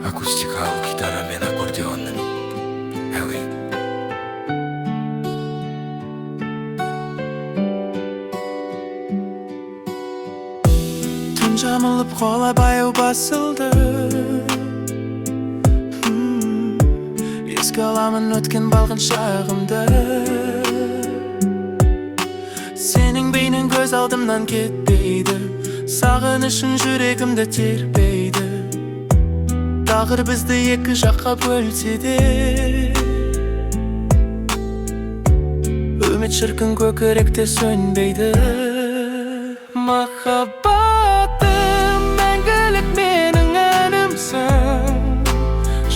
акустикалык гитара мен аккордеондун әуен. Түн жамылып қола баяу басылды. Еске аламын өткен балғын шағымды. Сенің бейнең көз алдымнан кетпейді. Сағынышың жүрегімді тербейді. Тағдыр бізді екі жаққа бөлсе де, үміт шіркін көкіректе сөнбейді. Махаббатым мәңгілік менің әнімсің.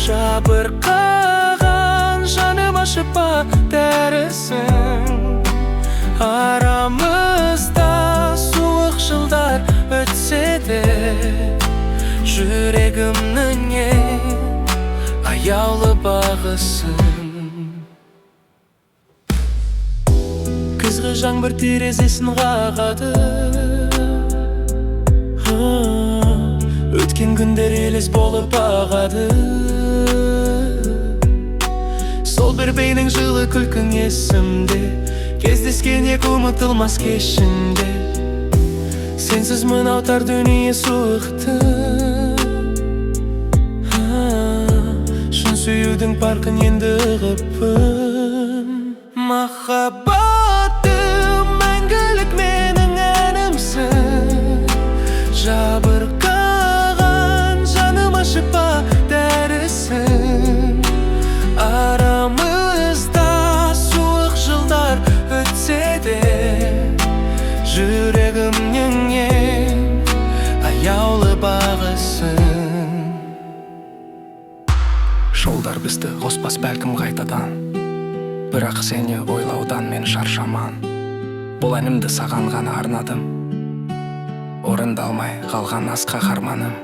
Жабырқаған жаным ашыпа дәрісің. Арамызда суық жылдар өтсе де, жүрегімнің ең аяулы бағысың. Күзгі жаңбыр терезесін қағады. Өткен күндер елес болып ағады. Сол бір бейнең жылы күлкің есімде, кездескен екі ұмытылмас кешінде. Сенсіз мынау тар дүние суықты. Шын сүюдің парқын енді ұғыппын. Махаббатым мәңгілік менің әнімсің. Жабырқаған жаным ашыпа дәрісің. Арамызда суық жылдар өтсе де, жүрегімнің ең аяулы бағысың. Жолдар бізді қоспас бәлкім қайтадан, бірақ сені ойлаудан мен шаршаман. Бұл әнімді саған ғана арнадым, орындалмай қалған асқақ арманым.